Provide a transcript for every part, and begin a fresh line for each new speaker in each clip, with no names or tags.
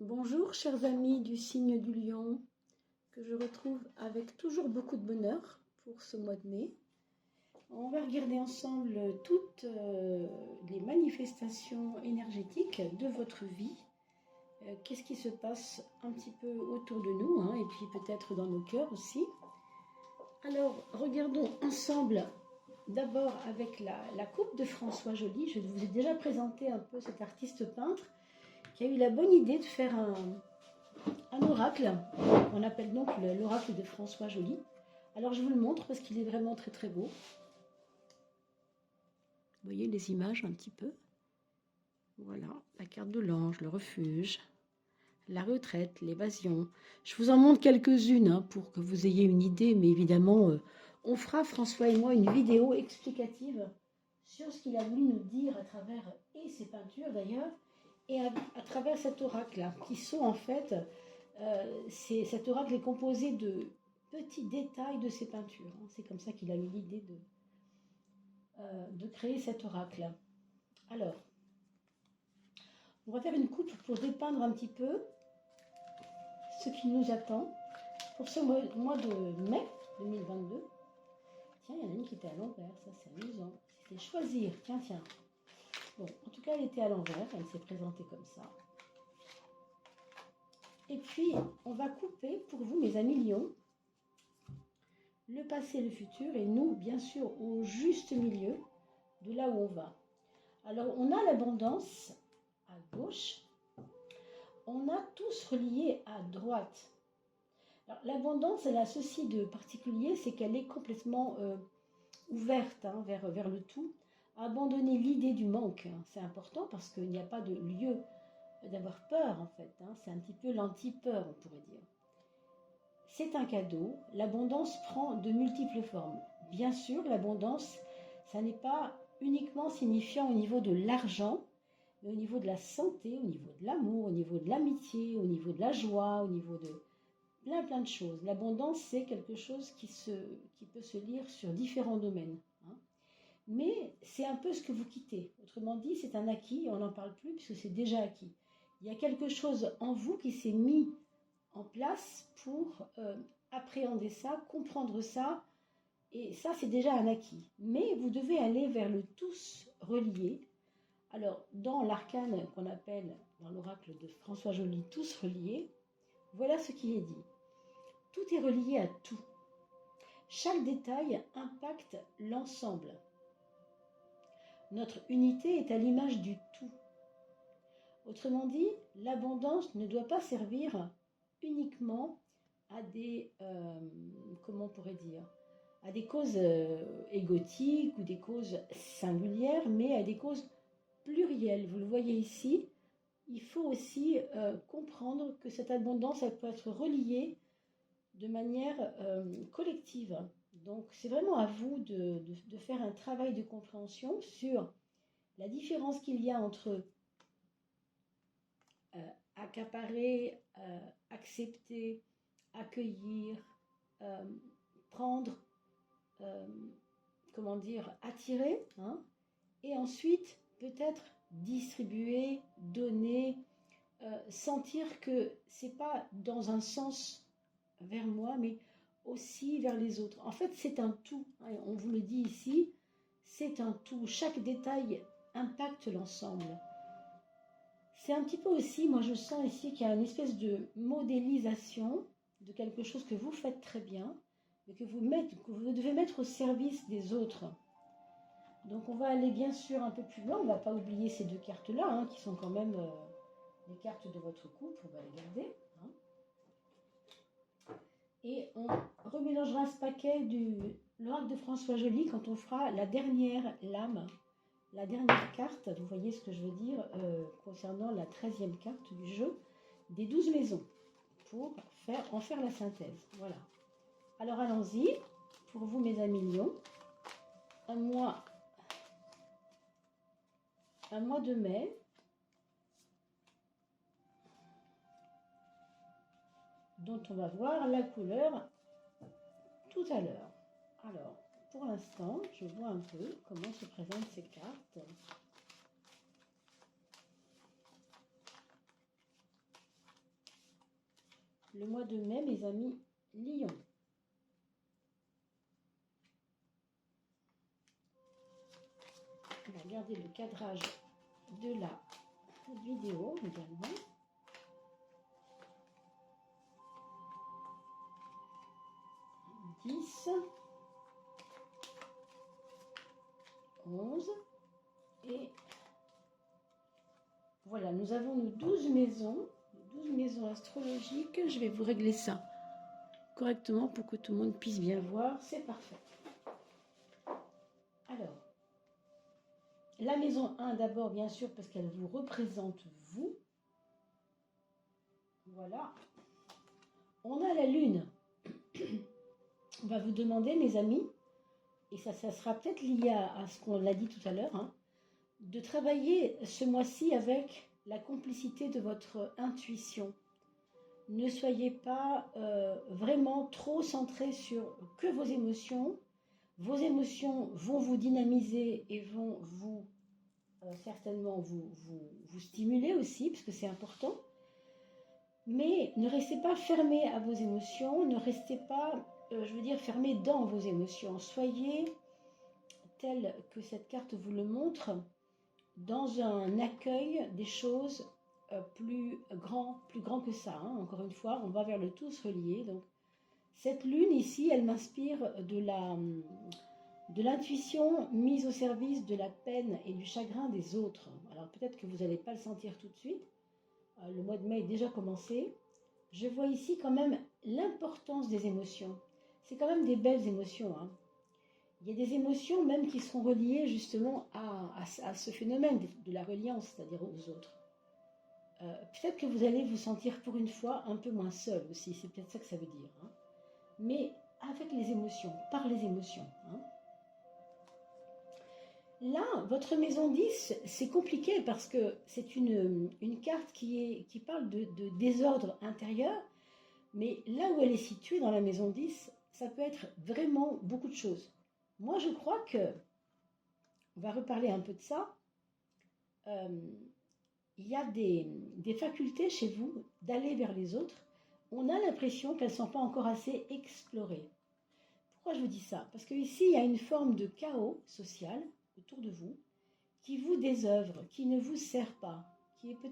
Bonjour chers amis du signe du lion, que je retrouve avec toujours beaucoup de bonheur pour ce mois de mai. On va regarder ensemble toutes les manifestations énergétiques de votre vie. Qu'est-ce qui se passe un petit peu autour de nous, hein, et puis peut-être dans nos cœurs aussi. Alors regardons ensemble d'abord avec la coupe de François Joly. Je vous ai déjà présenté un peu cet artiste peintre qui a eu la bonne idée de faire un oracle. On appelle donc l'oracle de François Joly. Alors je vous le montre parce qu'il est vraiment très très beau. Vous voyez les images un petit peu. Voilà, la carte de l'ange, le refuge, la retraite, l'évasion. Je vous en montre quelques-unes, hein, pour que vous ayez une idée, mais évidemment, on fera, François et moi, une vidéo explicative sur ce qu'il a voulu nous dire à travers, et ses peintures d'ailleurs, et à travers cet oracle-là, qui sont en fait, cet oracle est composé de petits détails de ses peintures. Hein. C'est comme ça qu'il a eu l'idée de créer cet oracle. Alors, on va faire une coupe pour dépeindre un petit peu ce qui nous attend pour ce mois de mai 2022. Tiens, il y en a une qui était à l'envers, ça c'est amusant. C'était choisir, tiens. Bon, en tout cas, elle était à l'envers, elle s'est présentée comme ça. Et puis, on va couper pour vous, mes amis lions, le passé, le futur, et nous, bien sûr, au juste milieu de là où on va. Alors, on a l'abondance à gauche, on a tous reliés à droite. L'abondance, elle a ceci de particulier, c'est qu'elle est complètement ouverte, hein, vers le tout. Abandonner l'idée du manque, hein, c'est important parce qu'il n'y a pas de lieu d'avoir peur en fait. Hein, c'est un petit peu l'anti-peur, on pourrait dire. C'est un cadeau. L'abondance prend de multiples formes. Bien sûr, l'abondance, ça n'est pas uniquement signifiant au niveau de l'argent, mais au niveau de la santé, au niveau de l'amour, au niveau de l'amitié, au niveau de la joie, au niveau de plein de choses. L'abondance, c'est quelque chose qui peut se lire sur différents domaines. Hein. Mais c'est un peu ce que vous quittez. Autrement dit, c'est un acquis, on n'en parle plus puisque c'est déjà acquis. Il y a quelque chose en vous qui s'est mis en place pour appréhender ça, comprendre ça, et ça, c'est déjà un acquis. Mais vous devez aller vers le tous relié. Alors, dans l'arcane qu'on appelle, dans l'oracle de François Joly, tous reliés, voilà ce qui est dit. Tout est relié à tout. Chaque détail impacte l'ensemble. Notre unité est à l'image du tout. Autrement dit, l'abondance ne doit pas servir uniquement à des, comment on pourrait dire, à des causes égotiques ou des causes singulières, mais à des causes plurielles. Vous le voyez ici, il faut aussi comprendre que cette abondance, elle peut être reliée de manière collective. Donc, c'est vraiment à vous de faire un travail de compréhension sur la différence qu'il y a entre accaparer, accepter, accueillir, prendre, comment dire, attirer, hein, et ensuite peut-être distribuer, donner, sentir que c'est pas dans un sens vers moi, mais aussi vers les autres. En fait, c'est un tout. Hein, on vous le dit ici, c'est un tout. Chaque détail impacte l'ensemble. C'est un petit peu aussi, moi je sens ici qu'il y a une espèce de modélisation de quelque chose que vous faites très bien, mais que vous devez mettre au service des autres. Donc on va aller bien sûr un peu plus loin, on ne va pas oublier ces deux cartes-là, hein, qui sont quand même les cartes de votre couple, on va les garder. Hein. Et on remélangera ce paquet de l'oracle de François Joly quand on fera la dernière lame, la dernière carte, vous voyez ce que je veux dire, concernant la 13e carte du jeu, des 12 maisons, pour en faire la synthèse. Voilà. Alors allons-y, pour vous mes amis lions, un mois de mai, dont on va voir la couleur tout à l'heure. Alors, pour l'instant, je vois un peu comment se présentent ces cartes. le mois de mai, mes amis Lion. On va regarder le cadrage de la vidéo également. 10, 11 et voilà, nous avons nos 12 maisons astrologiques. Je vais vous régler ça correctement pour que tout le monde puisse bien voir. C'est parfait. Alors, la maison 1 d'abord, bien sûr, parce qu'elle vous représente vous. Voilà. On a la lune. On va vous demander, mes amis, et ça sera peut-être lié à ce qu'on l'a dit tout à l'heure, hein, de travailler ce mois-ci avec la complicité de votre intuition. Ne soyez pas vraiment trop centré sur que vos émotions. Vos émotions vont vous dynamiser et vont vous certainement vous stimuler aussi, parce que c'est important. Mais ne restez pas fermé à vos émotions, ne restez pas, je veux dire, fermé dans vos émotions. Soyez tel que cette carte vous le montre, dans un accueil des choses plus grand que ça. Hein. Encore une fois, on va vers le tous relié. Donc, cette lune ici, elle m'inspire de l'intuition mise au service de la peine et du chagrin des autres. Alors peut-être que vous n'allez pas le sentir tout de suite. Le mois de mai est déjà commencé. Je vois ici quand même l'importance des émotions. C'est quand même des belles émotions. Hein. Il y a des émotions même qui seront reliées justement à ce phénomène de la reliance, c'est-à-dire aux autres. Peut-être que vous allez vous sentir pour une fois un peu moins seul aussi, c'est peut-être ça que ça veut dire. Hein. Mais avec les émotions, par les émotions. Hein. Là, votre maison 10, c'est compliqué parce que c'est une carte qui parle de désordre intérieur, mais là où elle est située dans la maison 10, ça peut être vraiment beaucoup de choses. Moi, je crois que, on va reparler un peu de ça, il y a des facultés chez vous d'aller vers les autres. On a l'impression qu'elles ne sont pas encore assez explorées. Pourquoi je vous dis ça? Parce qu'ici, il y a une forme de chaos social autour de vous qui vous désœuvre, qui ne vous sert pas, qui vous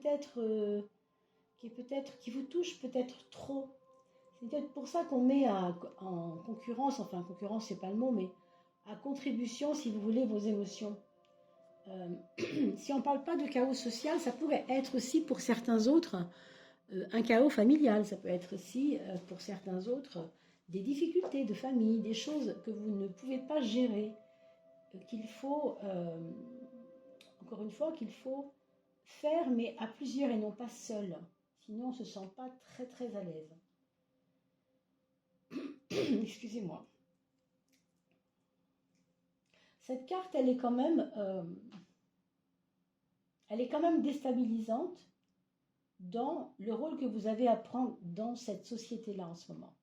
touche peut-être trop. C'est peut-être pour ça qu'on met en concurrence, enfin concurrence c'est pas le mot, mais à contribution, si vous voulez, vos émotions. Si on ne parle pas de chaos social, ça pourrait être aussi pour certains autres un chaos familial, ça peut être aussi pour certains autres des difficultés de famille, des choses que vous ne pouvez pas gérer, qu'il faut, encore une fois, qu'il faut faire, mais à plusieurs et non pas seul. Sinon, on ne se sent pas très très à l'aise. Excusez-moi. Cette carte, elle est quand même déstabilisante dans le rôle que vous avez à prendre dans cette société-là en ce moment.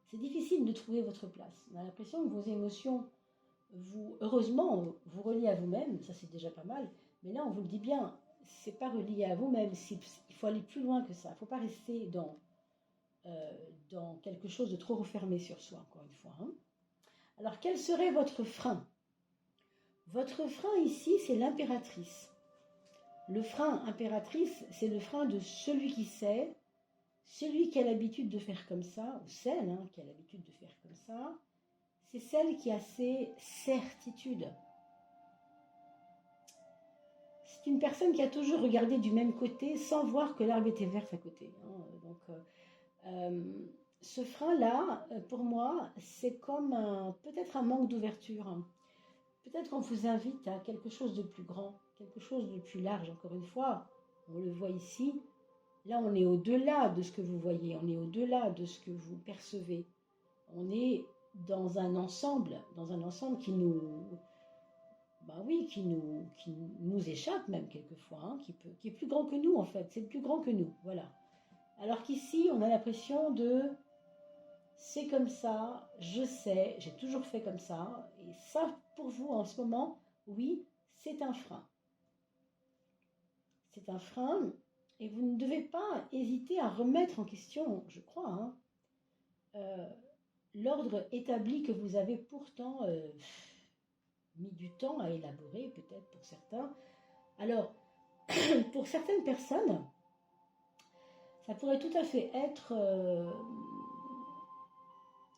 C'est difficile de trouver votre place. On a l'impression que vos émotions, heureusement, vous reliez à vous-même, ça c'est déjà pas mal, mais là on vous le dit bien, c'est pas relié à vous-même, il faut aller plus loin que ça, il ne faut pas rester dans quelque chose de trop refermé sur soi, encore une fois. Hein. Alors quel serait votre frein? Votre frein ici, c'est l'impératrice. Le frein impératrice, c'est le frein de celui qui sait, celui qui a l'habitude de faire comme ça, ou celle qui a l'habitude de faire comme ça, c'est celle qui a ses certitudes. C'est une personne qui a toujours regardé du même côté sans voir que l'herbe était verte à côté. Hein. Donc, ce frein-là, pour moi, c'est comme peut-être un manque d'ouverture. Hein. Peut-être qu'on vous invite à quelque chose de plus grand, quelque chose de plus large. Encore une fois, on le voit ici. Là, on est au-delà de ce que vous voyez, on est au-delà de ce que vous percevez. On est dans un ensemble qui nous échappe même quelquefois, hein, qui est plus grand que nous en fait. C'est plus grand que nous, voilà. Alors qu'ici, on a l'impression de c'est comme ça, je sais, j'ai toujours fait comme ça, et ça, pour vous, en ce moment, oui, c'est un frein. C'est un frein, Et vous ne devez pas hésiter à remettre en question, je crois, hein, euh, l'ordre établi que vous avez pourtant mis du temps à élaborer, peut-être pour certains. Alors, pour certaines personnes, ça pourrait tout à fait être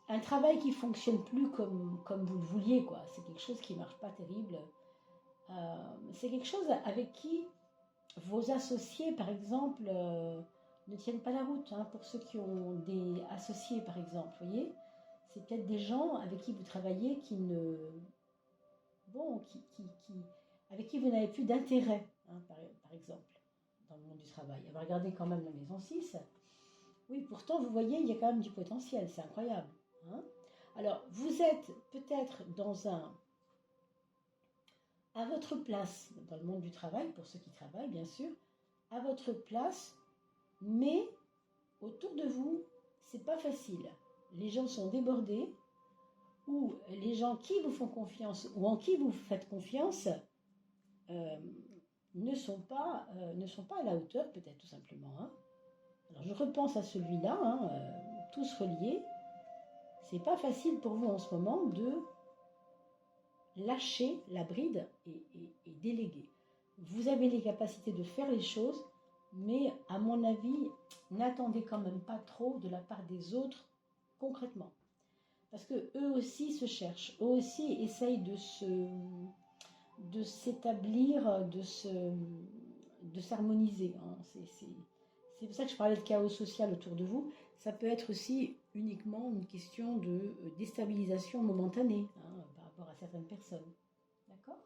un travail qui fonctionne plus comme vous le vouliez, quoi. C'est quelque chose qui marche pas terrible. C'est quelque chose avec qui vos associés, par exemple, ne tiennent pas la route. Hein, pour ceux qui ont des associés, par exemple, vous voyez, c'est peut-être des gens avec qui vous travaillez qui ne, bon, avec qui vous n'avez plus d'intérêt, hein, par exemple, dans le monde du travail. On va regarder quand même la maison 6. Oui, pourtant, vous voyez, il y a quand même du potentiel, c'est incroyable. Hein. Alors, vous êtes peut-être à votre place dans le monde du travail, pour ceux qui travaillent, bien sûr, à votre place, mais autour de vous, c'est pas facile. Les gens sont débordés, ou les gens qui vous font confiance, ou en qui vous faites confiance, euh, ne sont pas à la hauteur, peut-être tout simplement. Hein. Alors je repense à celui-là, hein, tous reliés. C'est pas facile pour vous en ce moment de lâcher la bride et déléguer. Vous avez les capacités de faire les choses, mais à mon avis, n'attendez quand même pas trop de la part des autres concrètement. Parce que eux aussi se cherchent, eux aussi essayent de s'établir, de s'harmoniser. Hein. C'est pour ça que je parlais de chaos social autour de vous. Ça peut être aussi uniquement une question de déstabilisation momentanée, hein, par rapport à certaines personnes. D'accord?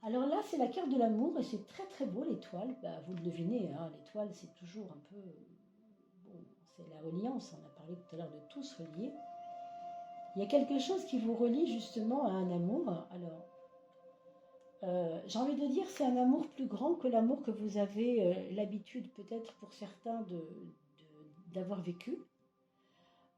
Alors là, c'est la carte de l'amour et c'est très très beau l'étoile. Bah, vous le devinez, hein, l'étoile c'est toujours un peu... Bon, c'est la reliance, on a parlé tout à l'heure de tous reliés. Il y a quelque chose qui vous relie justement à un amour. Alors, j'ai envie de dire c'est un amour plus grand que l'amour que vous avez l'habitude peut-être pour certains d'avoir vécu.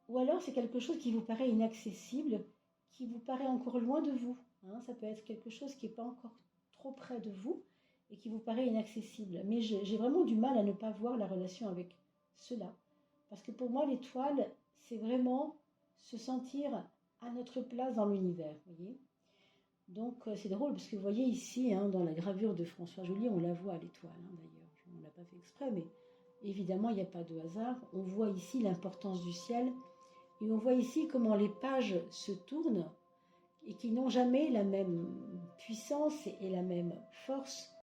Ou alors c'est quelque chose qui vous paraît inaccessible, qui vous paraît encore loin de vous. Hein. Ça peut être quelque chose qui n'est pas encore trop près de vous et qui vous paraît inaccessible. Mais j'ai vraiment du mal à ne pas voir la relation avec cela. Parce que pour moi, l'étoile, c'est vraiment se sentir à notre place dans l'univers. Voyez. Donc c'est drôle parce que vous voyez ici, hein, dans la gravure de François Joly, on la voit l'étoile hein, d'ailleurs. On ne l'a pas fait exprès, mais évidemment, il n'y a pas de hasard. On voit ici l'importance du ciel et on voit ici comment les pages se tournent et qui n'ont jamais la même puissance et la même force